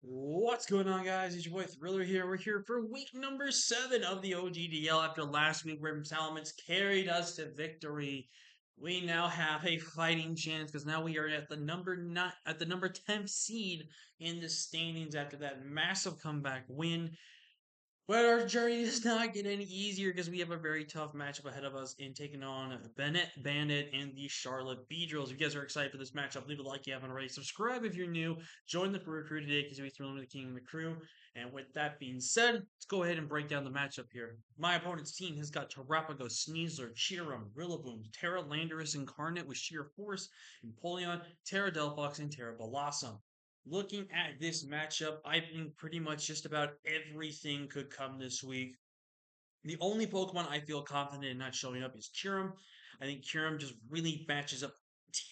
What's going on, guys? It's your boy Thriller here. We're here for week number 7 of the OGDL. After last week, where Salamence carried us to victory, we now have a fighting chance because now we are at the number 10th seed in the standings after that massive comeback win. But our journey does not get any easier because we have a very tough matchup ahead of us in taking on Bennett Bandit and the Charlotte Beedrills. If you guys are excited for this matchup, leave a like if you haven't already. Subscribe if you're new. Join the crew today because we throw in the king of the crew. And with that being said, let's go ahead and break down the matchup here. My opponent's team has got Tarapago, Sneasler, Cheerum, Rillaboom, Terra Landorus Incarnate with Sheer Force, Empoleon, Terra Delphox, and Terra Blossom. Looking at this matchup, I think pretty much just about everything could come this week. The only Pokemon I feel confident in not showing up is Kyurem. I think Kyurem just really matches up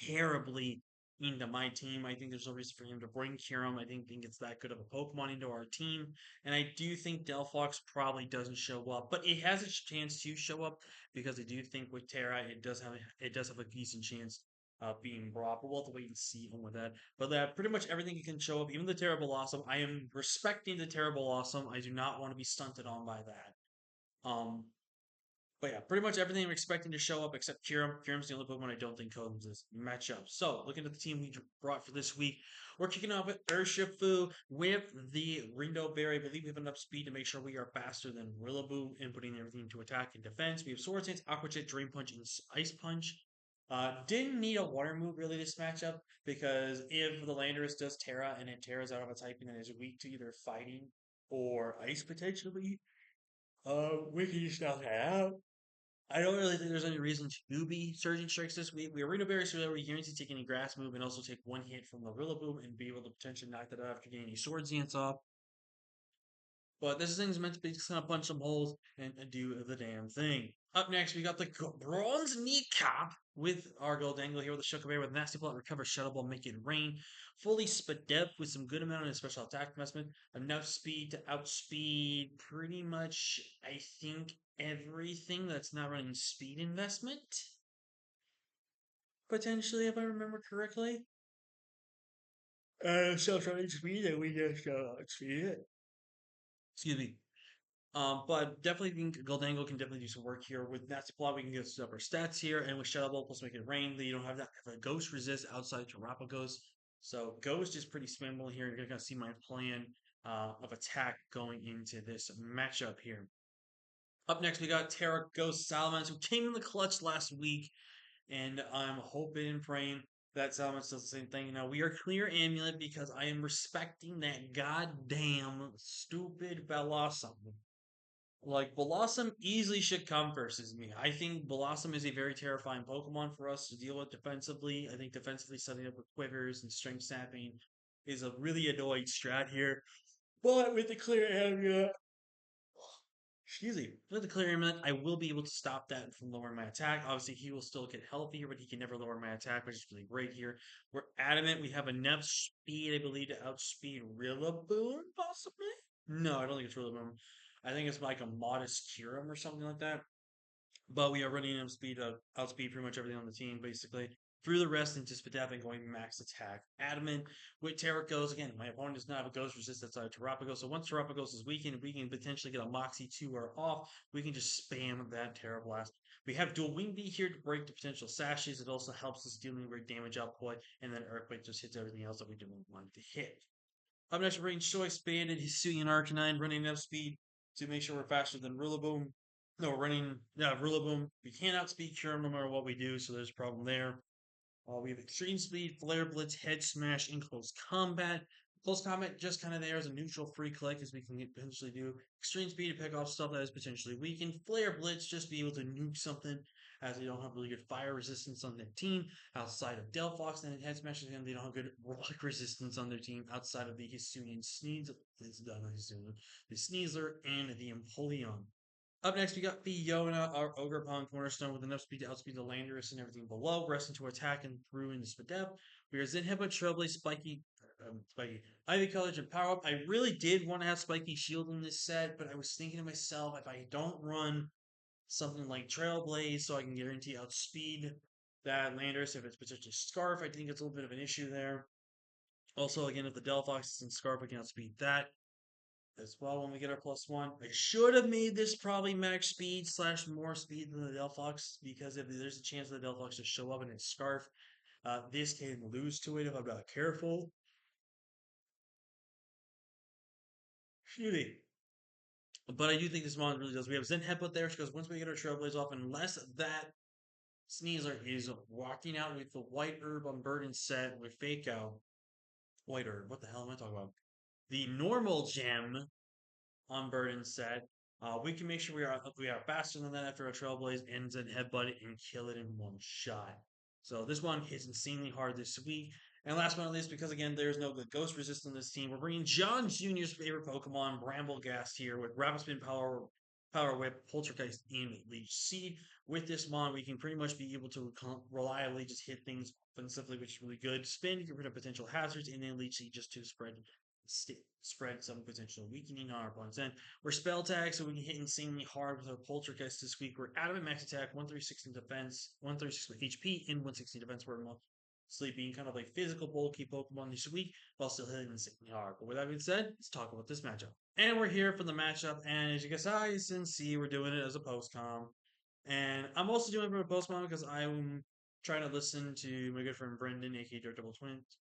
terribly into my team. I think there's no reason for him to bring Kyurem. I think it's that good of a Pokemon into our team. And I do think Delphox probably doesn't show up, but it has a chance to show up because I do think with Terra it does have a decent chance of being brought. But we'll have to wait and see on with that. But pretty much everything can show up, even the Terrible Awesome. I am respecting the Terrible Awesome. I do not want to be stunted on by that. Um, but yeah, pretty much everything I'm expecting to show up except Kyurem. Kyurem's the only Pokemon I don't think comes this matchup. So, looking at the team we brought for this week, we're kicking off with Urshifu with the Rindo Berry. I believe we have enough speed to make sure we are faster than Rillaboom and putting everything into attack and defense. We have Sword Dance, Aqua Jet, Dream Punch, and Ice Punch. Didn't need a water move really this matchup because if the Landorus does Terra and it Terra's out of a typing that is weak to either fighting or ice potentially, we can just knock it out. I don't really think there's any reason to be Surging Strikes this week. We are Arena Berry, so that we guarantee to take any grass move and also take one hit from the Rillaboom and be able to potentially knock that out after getting any Swords Dance off. But this thing's meant to be just gonna punch some holes and do the damn thing. Up next, we got the Bronze Kneecap with our Goldangle here with the Shockberry with Nasty Plot, Recover, Shuttle Ball, Make It Rain. Fully Spadep with some good amount of special attack investment. Enough speed to outspeed pretty much, I think, everything that's not running speed investment. Potentially, if I remember correctly. Self-running speed, and we just outspeed it. Excuse me. But definitely think Goldango can definitely do some work here. With Nasty Plot, we can get up our stats here, and with Shadow Ball plus Make It Rain, you don't have that have a Ghost resist outside Terrapagos. So Ghost is pretty spammable here. You're gonna see my plan of attack going into this matchup here. Up next, we got Terra Ghost Salamence, who came in the clutch last week, and I'm hoping and praying that Salamence does the same thing. Now, we are clear Amulet because I am respecting that goddamn stupid Blossom. Like, Blossom easily should come versus me. I think Blossom is a very terrifying Pokemon for us to deal with defensively. I think defensively setting up with Quivers and Strength Snapping is a really annoying strat here. But with the clear area, excuse me, with the clear amulet, I will be able to stop that from lowering my attack. Obviously, he will still get healthier, but he can never lower my attack, which is really great here. We're adamant. We have enough speed, I believe, to outspeed Rillaboom, possibly? No, I don't think it's Rillaboom. I think it's like a modest Kyurem or something like that. But we are running enough speed to outspeed pretty much everything on the team, basically. Through the rest into Spadef and going max attack. Adamant with Terra goes again. My opponent does not have a ghost resist outside Terrapagos. So once Terrapagos is weakened, we can potentially get a Moxie 2 or off. We can just spam that Terra Blast. We have Dual Wing Beat here to break the potential sashes. It also helps us dealing with damage output. And then Earthquake just hits everything else that we don't want to hit. Up next, we're range choice banded Hisuian Arcanine, running enough speed to make sure we're faster than Rillaboom. No, we're running Rillaboom. We can't outspeed Kyurem no matter what we do, so there's a problem there. We have extreme speed, flare blitz, head smash, in close combat. Close combat just kind of there as a neutral free click, as we can potentially do. Extreme speed to pick off stuff that is potentially weakened. Flare blitz just be able to nuke something, as they don't have really good fire resistance on their team outside of Delphox. And head smash again, they don't have good rock resistance on their team outside of the Hisuian Sneeze. It's done Hisuian, the Sneasler, and the Empoleon. Up next, we got Fiona, our Ogerpon Cornerstone, with enough speed to outspeed the Landorus and everything below, resting to attack and through into Spadef. We are Zenheba, Trailblaze, Ivy Colors, and Power Up. I really did want to have Spiky Shield in this set, but I was thinking to myself, if I don't run something like Trailblaze so I can guarantee outspeed that Landorus, if it's potentially Scarf, I think it's a little bit of an issue there. Also, again, if the Delphox is in Scarf, we can outspeed that as well when we get our +1. I should have made this probably max speed slash more speed than the Delphox because if there's a chance the Delphox to show up in its Scarf, this can lose to it if I'm not careful. Shooting. But I do think this mod really does. We have Zen Headbutt there because once we get our Trailblaze off, unless that Sneasler is walking out with the White Herb on Burden set with Fake Out. White Herb, what the hell am I talking about? The normal gem on Burden set. We can make sure we are faster than that after a Trailblaze ends and headbutt it and kill it in one shot. So this one hits insanely hard this week. And last but not least, because again, there's no good ghost resist on this team, we're bringing John Jr.'s favorite Pokemon, Bramblegast here with Rapid Spin Power Whip, Poltergeist, and Leech Seed. With this mon, we can pretty much be able to reliably just hit things offensively, which is really good. Spin, get rid of potential hazards, and then Leech Seed just to spread some potential weakening on our opponent's end. We're spell tag, so we can hit insanely hard with our Poltergeist this week. We're adamant max attack, 136 in defense, 136 with HP, and 160 defense. We're mostly being kind of like physical, bulky Pokemon this week while still hitting insanely hard. But with that being said, let's talk about this matchup. And we're here for the matchup, and as you guys can see, we're doing it as a post-com. And I'm also doing it for a post-com because I'm trying to listen to my good friend Brendan, aka Dirk Double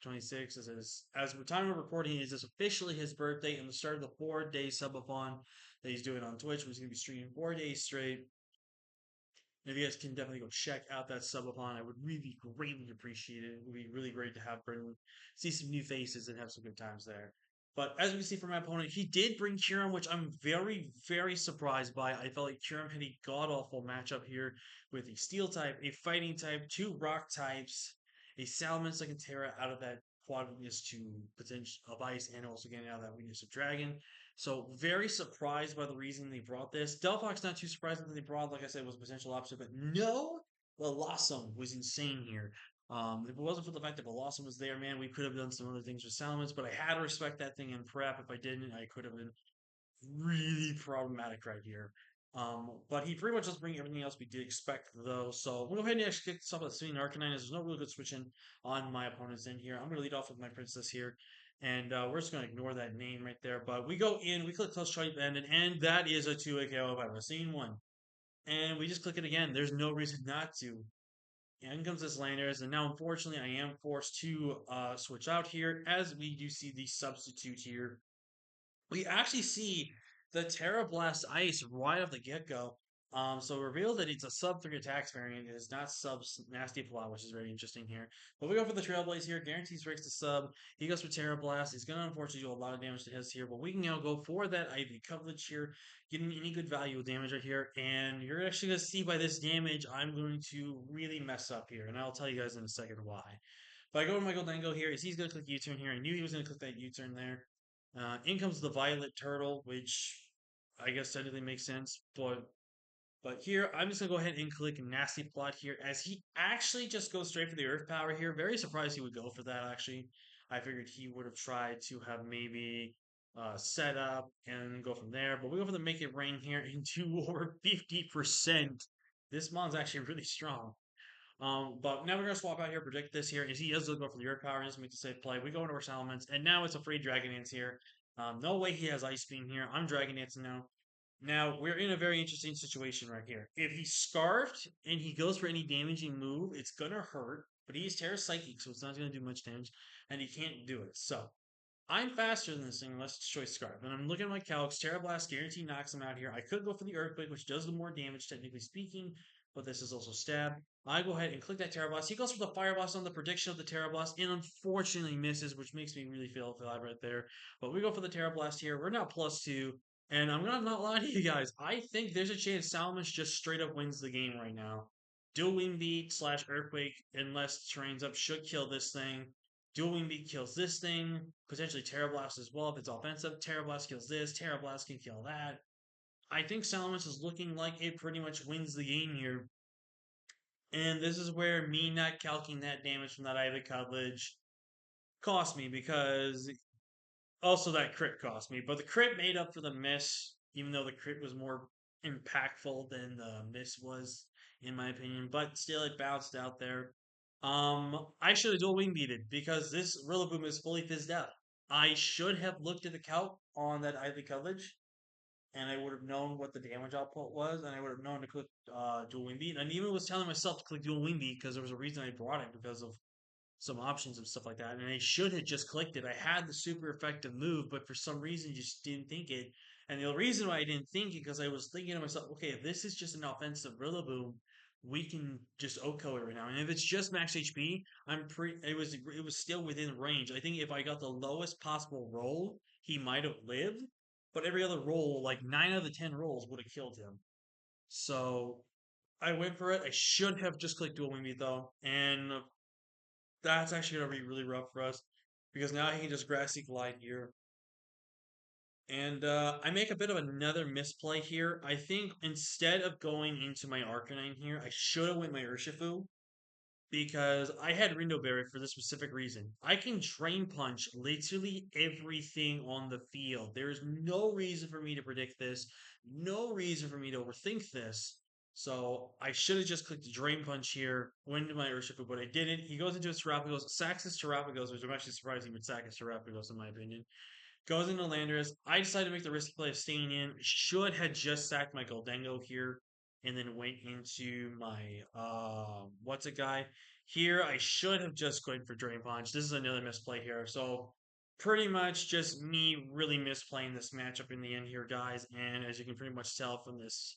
26, as the time of recording is this officially his birthday and the start of the 4-day subathon that he's doing on Twitch, which is gonna be streaming 4 days straight. And if you guys can definitely go check out that subathon, I would really greatly appreciate it. It would be really great to have Brendan see some new faces and have some good times there. But as we can see from my opponent, he did bring Kyurem, which I'm very, very surprised by. I felt like Kyurem had a god awful matchup here with a steel type, a fighting type, two rock types, a Salamence like Terra out of that quad weakness to potential of ice, and also getting out of that weakness of dragon. So very surprised by the reason they brought this. Delphox not too surprising that they brought, like I said, was a potential opposite, but no, Blossom was insane here. If it wasn't for the fact that Blossom was there, man, we could have done some other things with Salamence, but I had to respect that thing in prep. If I didn't, I could have been really problematic right here. But he pretty much does bring everything else we did expect, though. So we'll go ahead and actually kick this off with Swinging Arcanine. There's no really good switching on my opponent's end here. I'm going to lead off with my Princess here. And we're just going to ignore that name right there. But we go in, we click Close Choice Bandit, and that is a 2-way KO if I've ever seen one. And we just click it again. There's no reason not to. In comes this Landers, and now unfortunately I am forced to switch out here as we do see the substitute here. We actually see the Terra Blast Ice right off the get go. So reveal that it's a sub 3 attacks variant. It is not sub Nasty Plot, which is very interesting here. But we go for the Trailblaze here. Guarantees breaks the sub. He goes for Terra Blast. He's going to unfortunately do a lot of damage to his here. But we can now go for that Ivy coverage here, getting any good value with damage right here. And you're actually going to see by this damage, I'm going to really mess up here. And I'll tell you guys in a second why. But I go to my Goldango here. Is he's going to click U-turn here. I knew he was going to click that U-turn there. In comes the Violet Turtle, which I guess technically makes sense, but here I'm just gonna go ahead and click Nasty Plot here, as he actually just goes straight for the Earth Power here. Very surprised he would go for that. Actually, I figured he would have tried to have maybe set up and go from there, but we go for the Make It Rain here into over 50%. This mon's actually really strong. But now we're gonna swap out here, predict this here. Is he does go for the Earth Power, just make the safe play. We go into our Salamence, and now it's a free Dragon Dance here. No way he has Ice Beam here. I'm Dragon Dancing now. Now we're in a very interesting situation right here. If he's scarfed and he goes for any damaging move, it's gonna hurt. But he's Terra Psychic, so it's not gonna do much damage, and he can't do it. So I'm faster than this thing unless it's Choice Scarf. And I'm looking at my calcs. Terra Blast guaranteed knocks him out here. I could go for the Earthquake, which does the more damage, technically speaking, but this is also stab. I go ahead and click that Terra Blast. He goes for the Fire Blast on the prediction of the Terra Blast and unfortunately misses, which makes me really feel bad right there. But we go for the Terra Blast here. We're now +2. And I'm gonna not lie to you guys. I think there's a chance Salmus just straight up wins the game right now. Dual Wing Beat slash Earthquake, unless trains up, should kill this thing. Dual Wing Beat kills this thing. Potentially Terra Blast as well if it's offensive. Terra Blast kills this. Terra Blast can kill that. I think Salamence is looking like it pretty much wins the game here. And this is where me not calculating that damage from that Ivy coverage cost me, because also that crit cost me. But the crit made up for the miss, even though the crit was more impactful than the miss was, in my opinion. But still, it bounced out there. I should have dual wing beated because this Rillaboom is fully fizzed out. I should have looked at the calc on that Ivy coverage, and I would have known what the damage output was, and I would have known to click dual wing beat. And even was telling myself to click dual wing beat because there was a reason I brought it because of some options and stuff like that. And I should have just clicked it. I had the super effective move, but for some reason just didn't think it. And the reason why I didn't think it because I was thinking to myself, okay, if this is just an offensive Rillaboom, we can just OHKO it right now. And if it's just max HP, I'm pretty. It was still within range. I think if I got the lowest possible roll, he might have lived. But every other roll, like 9 out of the 10 rolls, would have killed him. So I went for it. I should have just clicked dual wing beat though, and that's actually going to be really rough for us because now he can just grassy glide here. And I make a bit of another misplay here. I think instead of going into my Arcanine here, I should have went my Urshifu because I had Rindo Berry for this specific reason. I can Drain Punch literally everything on the field. There is no reason for me to predict this, no reason for me to overthink this. So I should have just clicked the Drain Punch here, went into my Urshifu, but I didn't. He goes into his Terapagos, sacks his Terapagos, which I'm actually surprised he would sack his Terapagos in my opinion. Goes into Landorus. I decided to make the risky play of staying in. Should have just sacked my Goldengo here and then went into my what's it guy. Here I should have just gone for Drain Punch. This is another misplay here. So pretty much just me really misplaying this matchup in the end here, guys. And as you can pretty much tell from this,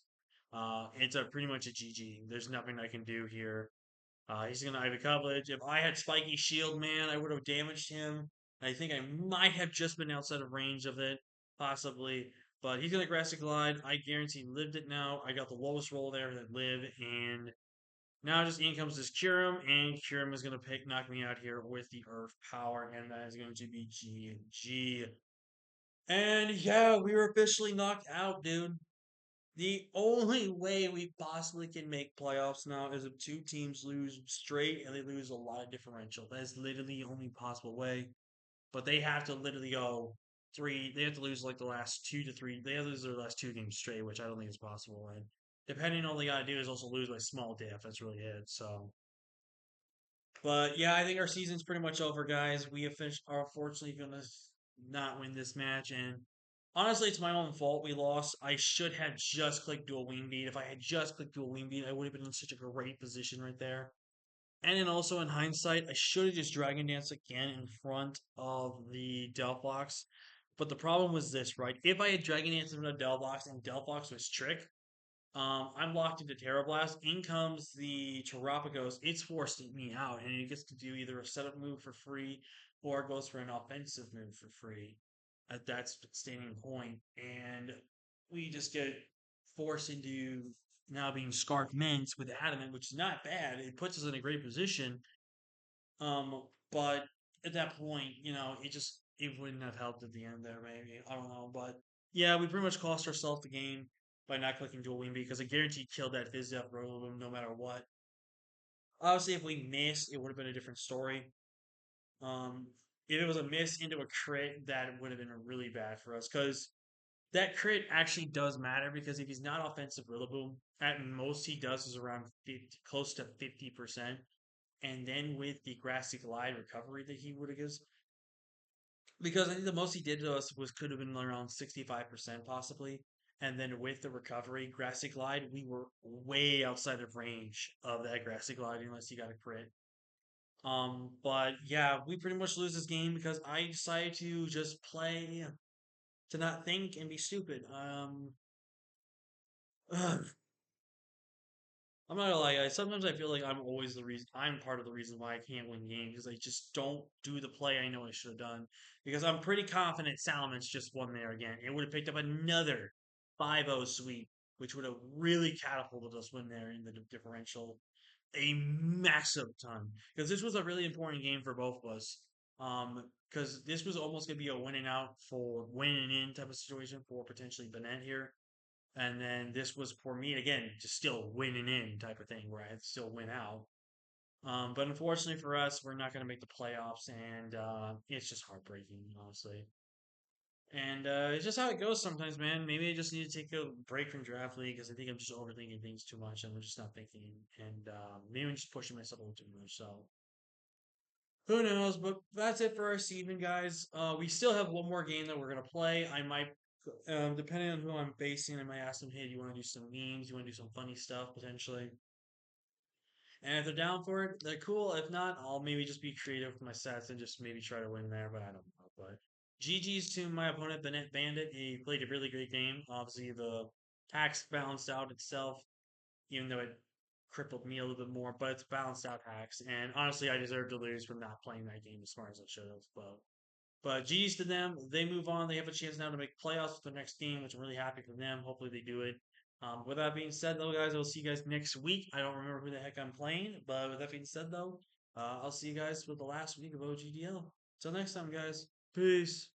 it's a pretty much a GG. There's nothing I can do here. He's going to Ivy Coverage. If I had Spiky Shield, man, I would have damaged him. I think I might have just been outside of range of it, possibly. But he's going to Grassy Glide. I guarantee he lived it now. I got the lowest roll there that live. And now just in comes this Curum. And Curum is going to knock me out here with the Earth Power. And that is going to be GG. And yeah, we were officially knocked out, dude. The only way we possibly can make playoffs now is if two teams lose straight and they lose a lot of differential. That is literally the only possible way. But they have to literally go three. They have to lose like the last 2 to 3. They have to lose their last two games straight, which I don't think is possible. And depending on all they gotta do is also lose by small diff. That's really it. So, but yeah, I think our season's pretty much over, guys. We are unfortunately gonna not win this match, and honestly, it's my own fault we lost. I should have just clicked dual wing beat. If I had just clicked dual wing beat, I would have been in such a great position right there. And then also in hindsight, I should have just Dragon Dance again in front of the Delphox. But the problem was this, right? If I had Dragon Dance in front of Delphox and Delphox was Trick, I'm locked into Terra Blast. In comes the Terapagos. It's forced me out, and it gets to do either a setup move for free or it goes for an offensive move for free at that standing point. And we just get forced into now being Scarf Mint with Adamant, which is not bad. It puts us in a great position. But at that point, it wouldn't have helped at the end there, maybe. I don't know. But yeah, we pretty much cost ourselves the game by not clicking dual wing because I guarantee killed that Fizz Up Room no matter what. Obviously, if we missed, it would have been a different story. Um, if it was a miss into a crit, that would have been really bad for us because that crit actually does matter because if he's not offensive Rillaboom, at most he does is around 50, close to 50%. And then with the Grassy Glide recovery that he would have given, because I think the most he did to us was could have been around 65% possibly. And then with the recovery, Grassy Glide, we were way outside of range of that Grassy Glide unless you got a crit. But yeah, we pretty much lose this game because I decided to just play to not think and be stupid. I'm not gonna lie, guys. Sometimes I feel like I'm always the reason. I'm part of the reason why I can't win games because I just don't do the play I know I should have done. Because I'm pretty confident Salaman's just won there again. It would have picked up another 5-0 sweep, which would have really catapulted us win there in the differential a massive ton. Because this was a really important game for both of us. Because this was almost gonna be a winning out for winning in type of situation for potentially Bennett here. And then this was for me again, just still winning in type of thing where I had to still win out. But unfortunately for us, we're not going to make the playoffs, and it's just heartbreaking, honestly. And it's just how it goes sometimes, man. Maybe I just need to take a break from draft league because I think I'm just overthinking things too much and I'm just not thinking. And maybe I'm just pushing myself a little too much. So who knows? But that's it for our season, guys. We still have one more game that we're gonna play. I might, depending on who I'm facing, I might ask them, "Hey, do you want to do some memes? Do you want to do some funny stuff potentially?" And if they're down for it, they're cool. If not, I'll maybe just be creative with my sets and just maybe try to win there. But I don't know. But GG's to my opponent, Bennett Bandit. He played a really great game. Obviously, the tax balanced out itself, even though it crippled me a little bit more. But it's balanced out hacks. And honestly, I deserve to lose for not playing that game as smart as I should have. But GG's to them. They move on. They have a chance now to make playoffs with their next game, which I'm really happy for them. Hopefully they do it. With that being said, though, guys, I'll see you guys next week. I don't remember who the heck I'm playing, but with that being said, though, I'll see you guys for the last week of OGDL. Till next time, guys. Peace.